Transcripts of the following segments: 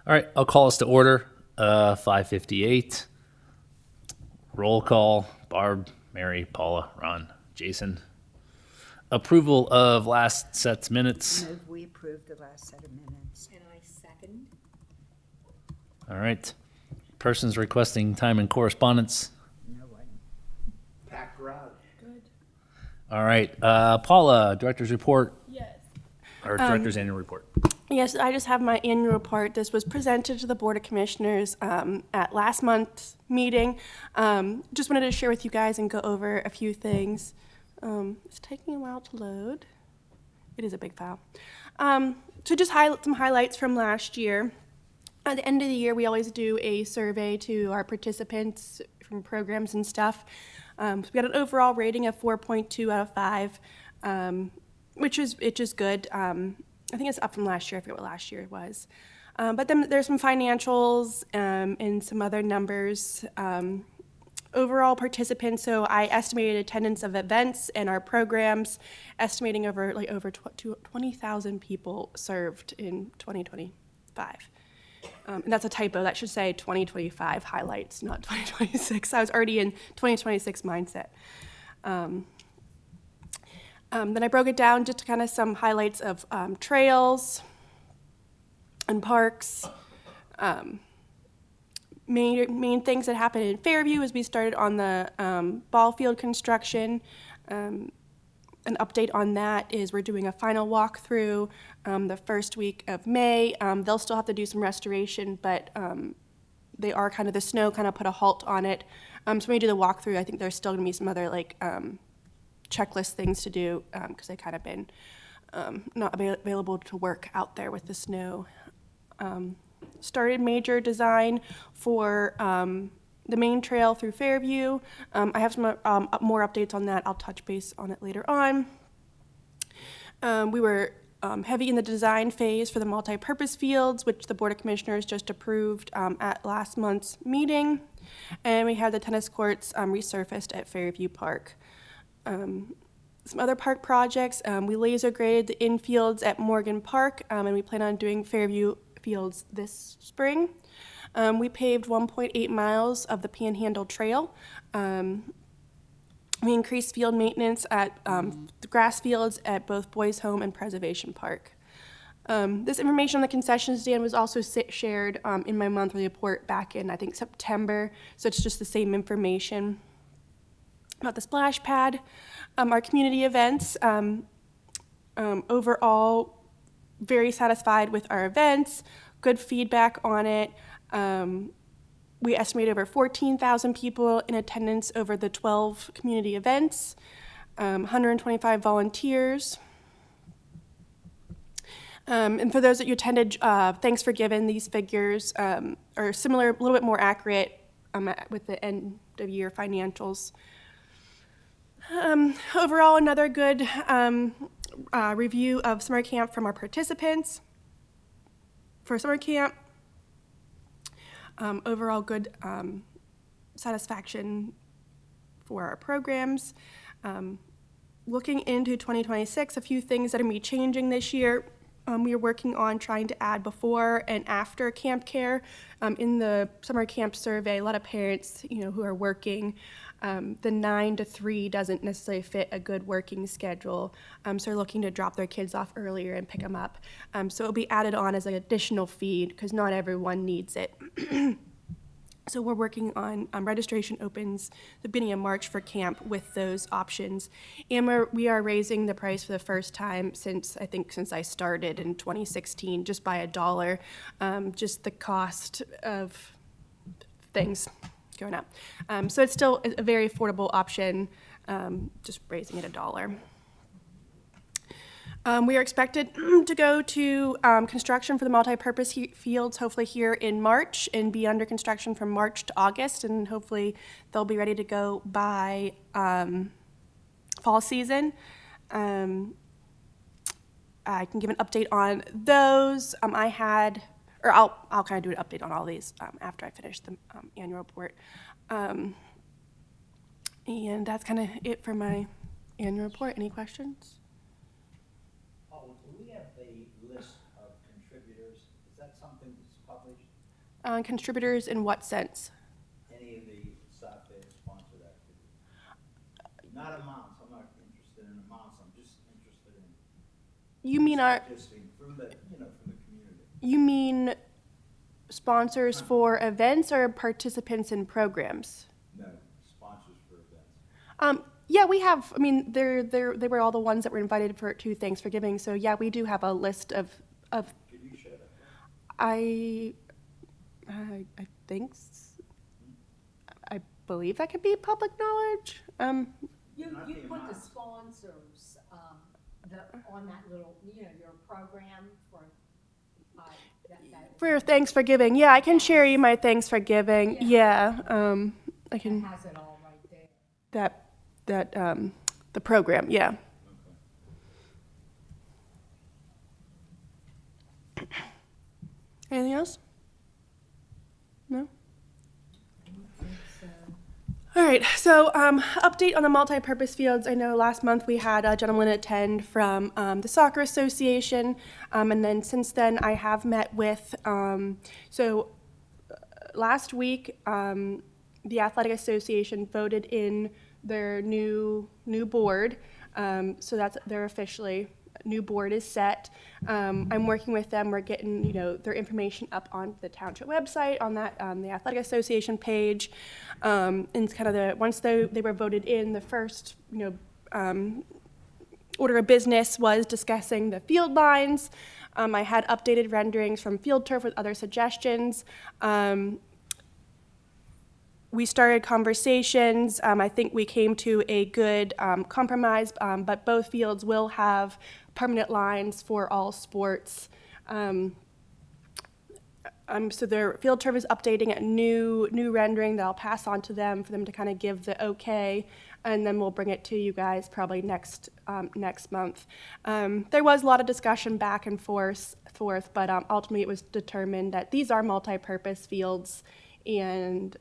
All right, I'll call us to order. 5:58. Roll call. Barb, Mary, Paula, Ron, Jason. Approval of last set's minutes. Move we approve the last set of minutes. And I second. All right. Persons requesting time and correspondence. No one. Packed crowd. Good. All right. Paula, director's report, Yes. or director's annual report. Yes, I just have my annual report. This was presented to the Board of Commissioners at last month's meeting. Just wanted to share with you guys and go over a few things. It's taking a while to load. It is a big file. So just highlight some highlights from last year. At the end of the year, we always do a survey to our participants from programs and stuff. So we got an overall rating of 4.2 out of 5, which is good. I think it's up from last year. I forget what last year was. But then there's some financials and some other numbers. Overall participants, so I estimated attendance of events and our programs, estimating over 20,000 people served in 2025. And that's a typo. That should say 2025 highlights, not 2026. I was already in 2026 mindset. Then I broke it down just to kind of some highlights of trails and parks. Main things that happened in Fairview is we started on the ball field construction. An update on that is we're doing a final walkthrough the first week of May. They'll still have to do some restoration, but they are the snow kind of put a halt on it. So when we do the walkthrough, I think there's still going to be some other checklist things to do because they kind of been not available to work out there with the snow. Started major design for the main trail through Fairview. I have some more updates on that. I'll touch base on it later on. We were heavy in the design phase for the multi-purpose fields, which the Board of Commissioners just approved at last month's meeting. And we had the tennis courts resurfaced at Fairview Park. Some other park projects, we laser graded the infields at Morgan Park, and we plan on doing Fairview Fields this spring. We paved 1.8 miles of the Panhandle Trail. We increased field maintenance at the grass fields at both Boys Home and Preservation Park. This information on the concession stand was also shared in my monthly report back in, I think, September, so it's just the same information. About the splash pad, our community events, overall very satisfied with our events, good feedback on it. We estimate over 14,000 people in attendance over the 12 community events, 125 volunteers. And for those that you attended, thanks for giving. These figures are similar, a little bit more accurate with the end of year financials. Overall, another good review of summer camp from our participants. For summer camp, overall good satisfaction for our programs. Looking into 2026, a few things that are going to be changing this year. We are working on trying to add before and after camp care. In the summer camp survey, a lot of parents, who are working, the 9 to 3 doesn't necessarily fit a good working schedule. So they're looking to drop their kids off earlier and pick them up. So it'll be added on as an additional feed because not everyone needs it. So we're working on registration opens the beginning of March for camp with those options. And we are raising the price for the first time since I started in 2016, just by $1. Just the cost of things going up. So it's still a very affordable option, just raising it $1. We are expected to go to construction for the multi-purpose fields hopefully here in March and be under construction from March to August, and hopefully they'll be ready to go by fall season. I can give an update on those. I'll kind of do an update on all these after I finish the annual report. And that's kind of it for my annual report. Any questions? Do we have the list of contributors? Is that something that's published? Contributors in what sense? Any of the Fayette sponsored activities? Not amounts, I'm not interested in amounts, I'm just interested in. You mean our, Participating from the, from the community. you mean sponsors for events or participants in programs? No, sponsors for events. Yeah, we have. I mean, they were all the ones that were invited to Thanksgiving. So yeah, we do have a list of. Could you share that? I think. I believe that could be public knowledge. You Not put the the amounts. sponsors, on that little, your program for, that For Thanksgiving, yeah, I can share you my Thanksgiving. Yeah, I can has it all right there. the program. Yeah. Anything else? No? All right, so update on the multi-purpose fields. I know last month we had a gentleman attend from the Soccer Association, and then since then I have met with, last week the Athletic Association voted in their new board, so they're officially, new board is set. I'm working with them. We're getting, their information up on the Township website, on that, the Athletic Association page. And it's kind of once they were voted in, the first, order of business was discussing the field lines. I had updated renderings from Field Turf with other suggestions. We started conversations. I think we came to a good compromise, but both fields will have permanent lines for all sports. So their Field Turf is updating a new rendering that I'll pass on to them for them to kind of give the okay, and then we'll bring it to you guys probably next month. There was a lot of discussion back and forth, but ultimately it was determined that these are multi-purpose fields, and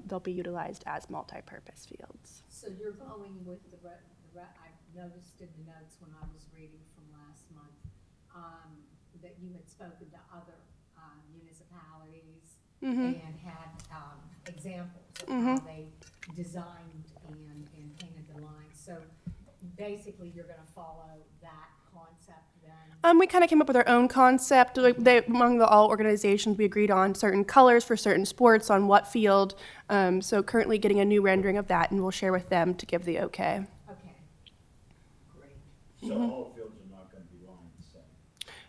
they'll be utilized as multi-purpose fields. So you're going with I noticed in the notes when I was reading from last month, that you had spoken to other municipalities and had examples of how they designed and painted the lines. So basically, you're going to follow that concept then? We kind of came up with our own concept. Among all organizations, we agreed on certain colors for certain sports on what field. So currently getting a new rendering of that, and we'll share with them to give the okay. Okay, great. So all fields are not gonna be lined the same?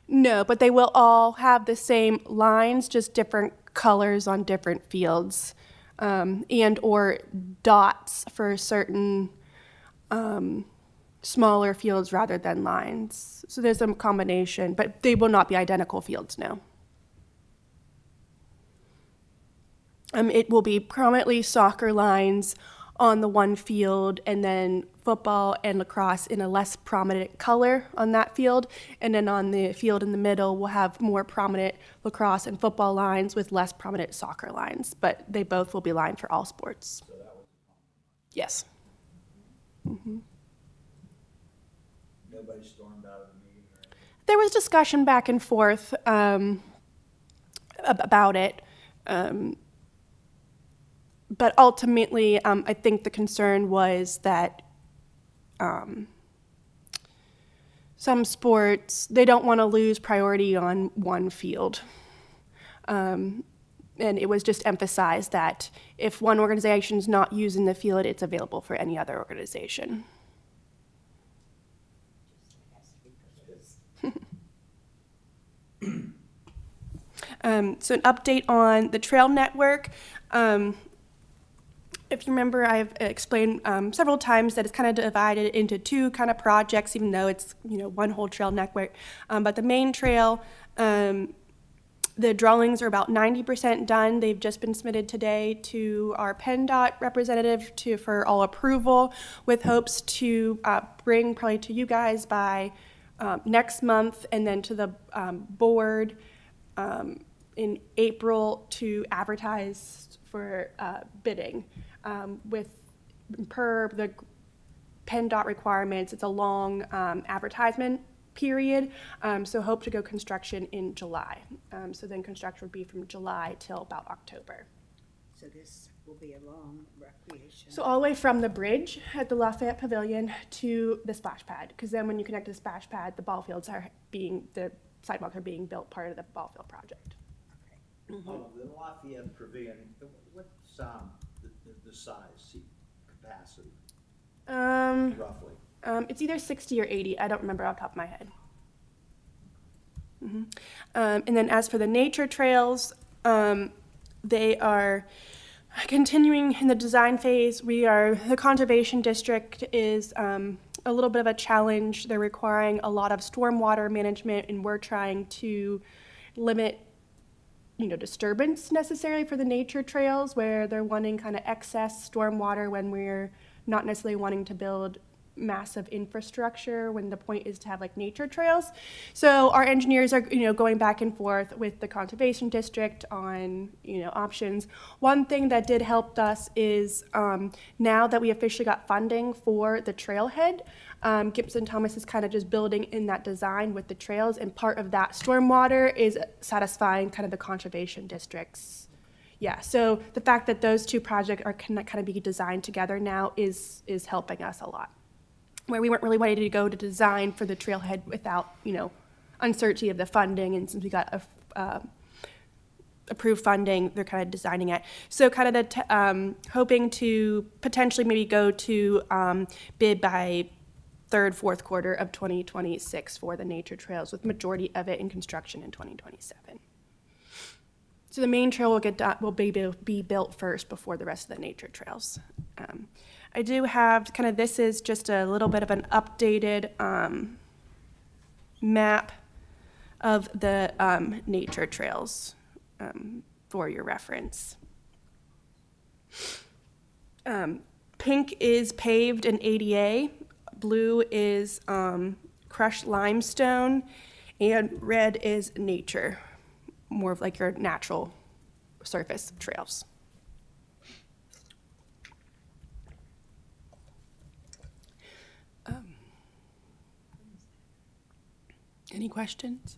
No, but they will all have the same lines, just different colors on different fields, and or dots for certain smaller fields rather than lines. So there's some combination, but they will not be identical fields, no. It will be prominently soccer lines on the one field, and then football and lacrosse in a less prominent color on that field. And then on the field in the middle, we'll have more prominent lacrosse and football lines with less prominent soccer lines. But they both will be lined for all sports. So that was, Yes. nobody stormed out of the meeting or anything? There was discussion back and forth about it. But ultimately, I think the concern was that some sports, they don't want to lose priority on one field. And it was just emphasized that if one organization's not using the field, it's available for any other organization. So an update on the trail network. If you remember, I've explained several times that it's kind of divided into two kind of projects, even though it's one whole trail network. But the main trail, the drawings are about 90% done. They've just been submitted today to our PennDOT representative for all approval, with hopes to bring probably to you guys by next month, and then to the board in April to advertise for bidding. Per the PennDOT requirements, it's a long advertisement period. So hope to go construction in July. So then construction would be from July till about October. So this will be a long recreation. So all the way from the bridge at the Lafayette Pavilion to the splash pad, because then when you connect to the splash pad, the the sidewalks are being built part of the ball field project. The Lafayette Pavilion, what's the size, seat capacity, roughly? It's either 60 or 80. I don't remember off the top of my head. And then as for the nature trails, they are continuing in the design phase. The conservation district is a little bit of a challenge. They're requiring a lot of stormwater management, and we're trying to limit disturbance necessarily for the nature trails, where they're wanting kind of excess stormwater when we're not necessarily wanting to build massive infrastructure when the point is to have like nature trails. So our engineers are going back and forth with the conservation district on options. One thing that did help us is now that we officially got funding for the trailhead, Gibson Thomas is kind of just building in that design with the trails, and part of that stormwater is satisfying kind of the conservation districts. Yeah, so the fact that those two projects are kind of be designed together now is helping us a lot. Where we weren't really ready to go to design for the trailhead without, uncertainty of the funding, and since we got approved funding, they're kind of designing it. So kind of hoping to potentially maybe go to bid by third, fourth quarter of 2026 for the nature trails, with majority of it in construction in 2027. So the main trail will be built first before the rest of the nature trails. I do have this is just a little bit of an updated map of the nature trails for your reference. Pink is paved and ADA, blue is crushed limestone, and red is nature, more of like your natural surface trails. Any questions?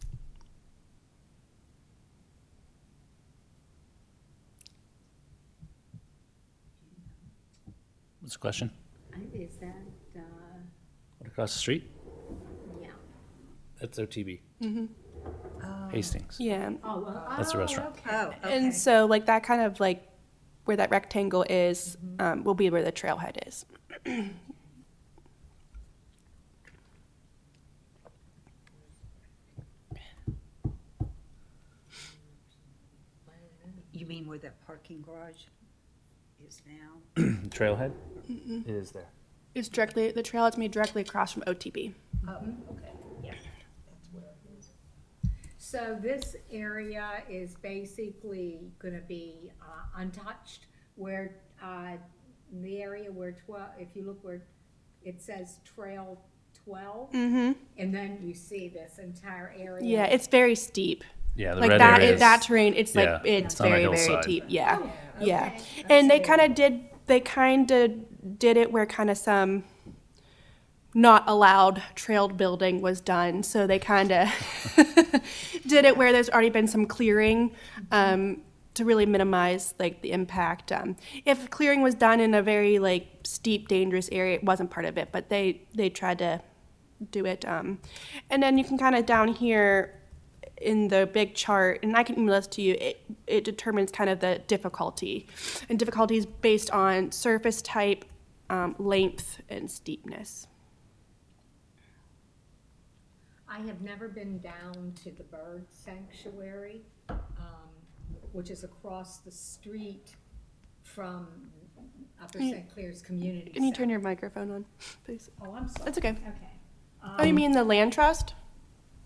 What's the question? Is that, What, across the street? yeah. That's OTB. Hastings. Yeah. Oh, well, That's the restaurant. Okay. Oh, okay. And so like that kind of like where that rectangle is will be where the trailhead is. You mean where that parking garage is now? The trailhead? It is there. It's directly, the trail is made directly across from OTB. Oh, okay, yeah, that's where it is. So this area is basically gonna be untouched, where the area where if you look where it says Trail 12, and then you see this entire area. Yeah, it's very steep. Yeah, the Like red that, area is, that terrain, it's like, yeah, it's it's on a very, very hillside. deep, yeah, Oh, yeah. okay. And they That's kind of did it where kind of some not allowed trailed building was done. So they kind of did it where there's already been some clearing to really minimize like the impact. If clearing was done in a very like steep, dangerous area, it wasn't part of it, but they tried to do it. And then you can kind of down here in the big chart, and I can email this to you, it determines kind of the difficulty. And difficulty is based on surface type, length, and steepness. I have never been down to the bird sanctuary, which is across the street from Upper St. Clair's Community Can you turn Center. your microphone on, please? Oh, I'm sorry. That's okay. Okay. Oh, you mean the land trust?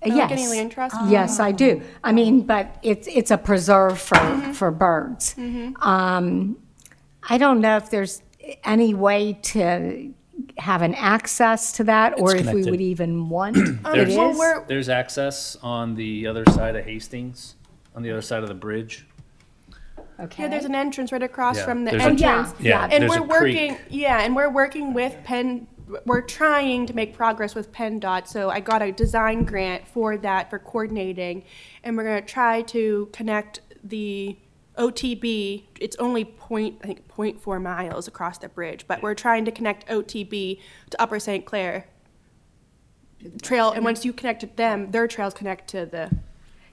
Like any land trust? Yes, I do. I mean, but it's a preserve for birds. I don't know if there's any way to have an access to that, or if we connected. would even want. It There's- is? Well, There's access on the other side of Hastings, on the other side of the bridge. Okay. yeah, there's an entrance right across Yeah, from the there's a- entrance. Yeah, Yeah, And there's we're a creek. working, and we're working with Penn we're trying to make progress with PennDOT, so I got a design grant for that, for coordinating, and we're gonna try to connect the OTB. It's only I think 0.4 miles across the bridge, but we're trying to connect OTB to Upper St. Clair Trail, and once you connect to them, their trails connect to the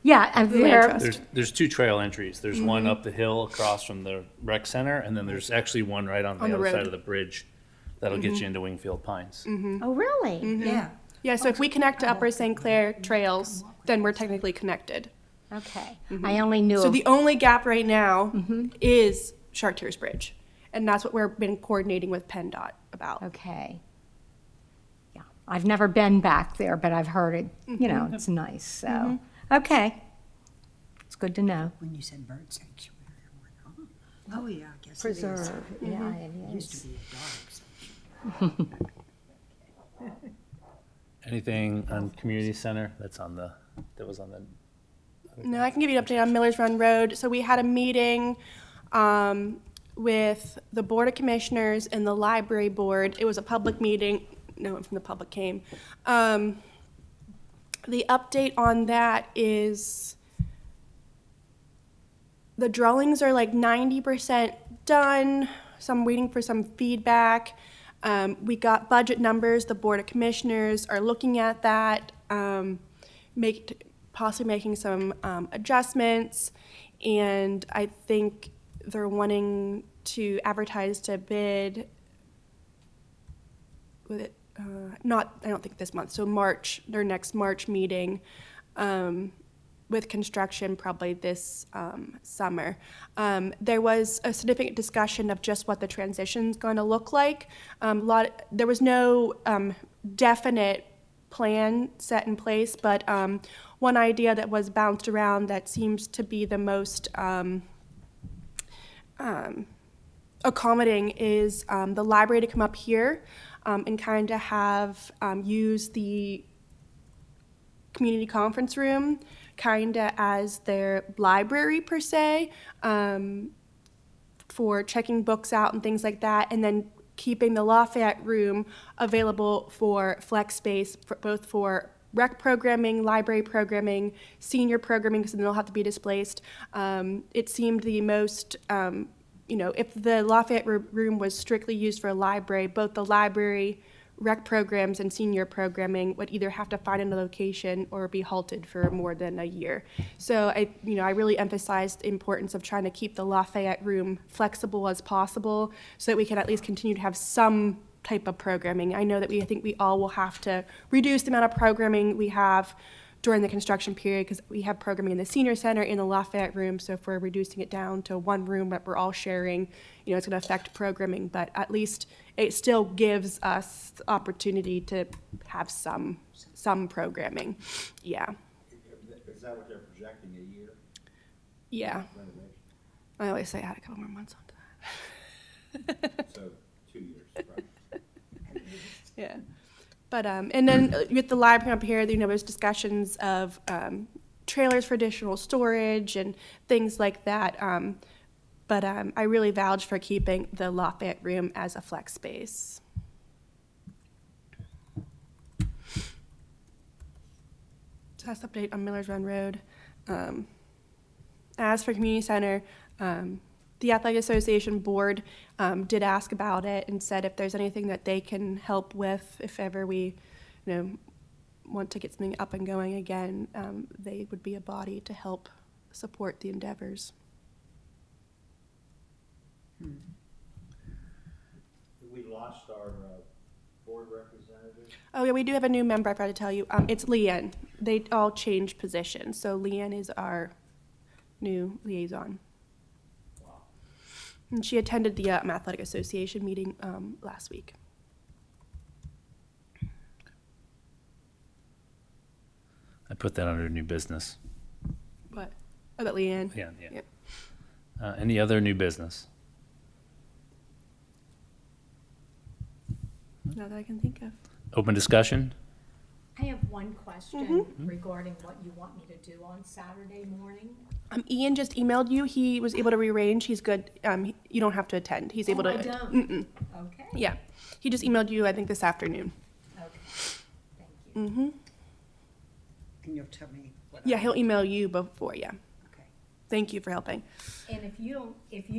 Yeah, and land there, trust. There's two trail entries. There's one up the hill across from the rec center, and then there's actually one right on the On the other road. side of the bridge that'll get you into Wingfield Pines. oh, really? Yeah. Yeah, so if we connect to Upper St. Clair trails, then we're technically connected. Okay. I only knew So of, the only gap right now is Chartiers Bridge, and that's what we've been coordinating with PennDOT about. okay. Yeah, I've never been back there, but I've heard it, you know, it's nice, so, okay. It's good to know. When you said bird sanctuary, I went, oh yeah, I guess it is. Preserve, yeah, it It used is. to be a dog sanctuary. Anything on community center that was on the, No, I can give you an update on Miller's Run Road. So we had a meeting with the Board of Commissioners and the Library Board. It was a public meeting. No one from the public came. The update on that is the drawings are like 90% done. So I'm waiting for some feedback. We got budget numbers. The Board of Commissioners are looking at that, possibly making some adjustments. And I think they're wanting to advertise to bid with it. I don't think this month. So March, their next March meeting. With construction probably this summer. There was a significant discussion of just what the transition's going to look like. There was no definite plan set in place, but one idea that was bounced around that seems to be the most accommodating is the library to come up here and kind of have use the community conference room kind of as their library per se, for checking books out and things like that, and then keeping the Lafayette room available for flex space, both for rec programming, library programming, senior programming, because then they'll have to be displaced. It seemed the most, if the Lafayette room was strictly used for a library, both the library, rec programs and senior programming would either have to find a location or be halted for more than a year. So I really emphasized the importance of trying to keep the Lafayette room flexible as possible so that we can at least continue to have some type of programming. I know that I think we all will have to reduce the amount of programming we have during the construction period because we have programming in the senior center in the Lafayette room. So if we're reducing it down to one room that we're all sharing, it's going to affect programming, but at least it still gives us the opportunity to have some programming. Yeah. Is that what they're projecting, a year Yeah. renovation? I always say add a couple more months onto that. So 2 years, right? Yeah. But, and then with the library up here, there's discussions of trailers for additional storage and things like that. But I really vouch for keeping the Lafayette room as a flex space. So that's the update on Miller's Run Road. As for community center, the Athletic Association board did ask about it and said if there's anything that they can help with, if ever we, want to get something up and going again, they would be a body to help support the endeavors. We lost our board representative. Oh yeah, we do have a new member. I forgot to tell you. It's Leanne. They all changed positions, so Leanne is our new liaison. Wow. And she attended the Athletic Association meeting last week. I put that under new business. What? Oh, that Leanne. Yeah. Yep. Any other new business? Not that I can think of. Open discussion? I have one question regarding what you want me to do on Saturday morning. Ian just emailed you. He was able to rearrange. He's good. You don't have to attend. He's able Oh, to. I don't. Mm-mm. Okay. Yeah. He just emailed you, I think, this afternoon. Okay. Thank you. And you'll tell me what. Yeah, he'll email you before. Yeah. Okay. Thank you for helping. And if you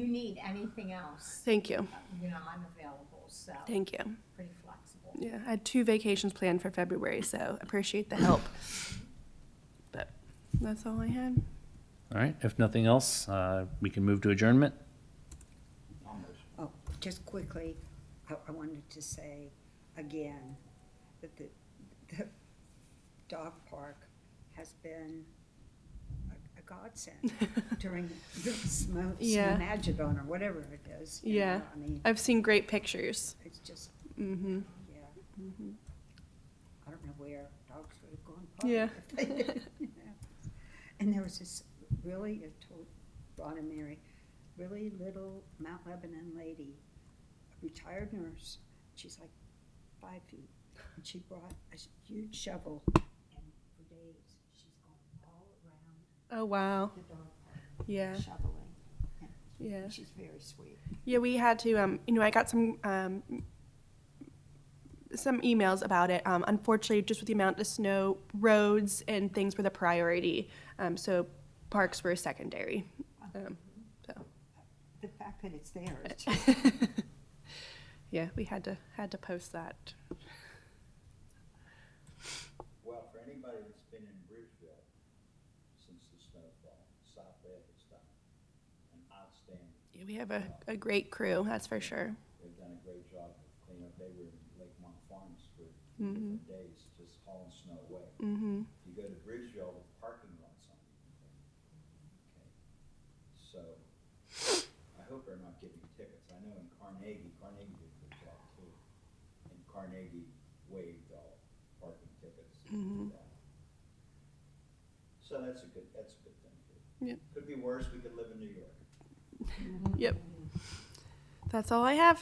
need anything else, Thank you. I'm available, so Thank you. pretty flexible. Yeah, I had 2 vacations planned for February, so appreciate the help. But that's all I had. All right, if nothing else, we can move to adjournment. Almost. Oh, just quickly, I wanted to say again that the dog park has been a godsend during this Yeah. Snowmageddon or whatever it is. you Yeah. know, I mean, I've seen great pictures. it's just, Mm-hmm. yeah. I don't know where dogs would have gone Yeah. park if they did, you know. And there was this really, I told Ron and Mary, really little Mount Lebanon lady, a retired nurse. She's like 5 feet. And she brought a huge shovel. And for days, she's gone all around Oh, wow. the dog park Yeah. shoveling. And Yeah. she's very sweet. Yeah, we had to, I got some emails about it. Unfortunately, just with the amount of snow, roads and things were the priority. So parks were secondary. So The fact that it's there, it's just, yeah, we had to post that. Well, for anybody that's been in Bridgeville since the snowfall, South Fayette has done an outstanding. Yeah, we have a great crew, that's for sure. They've done a great job of cleanup. They were in Lake Farms for 3 different days, just hauling snow away. Mm-hmm. If you go to Bridgeville, the parking lot's on. Okay, so I hope they're not giving tickets. I know in Carnegie did a good job too. And Carnegie waived all parking tickets. So that's a good thing too. Yep. Could be worse. We could live in New York. Yep. That's all I have.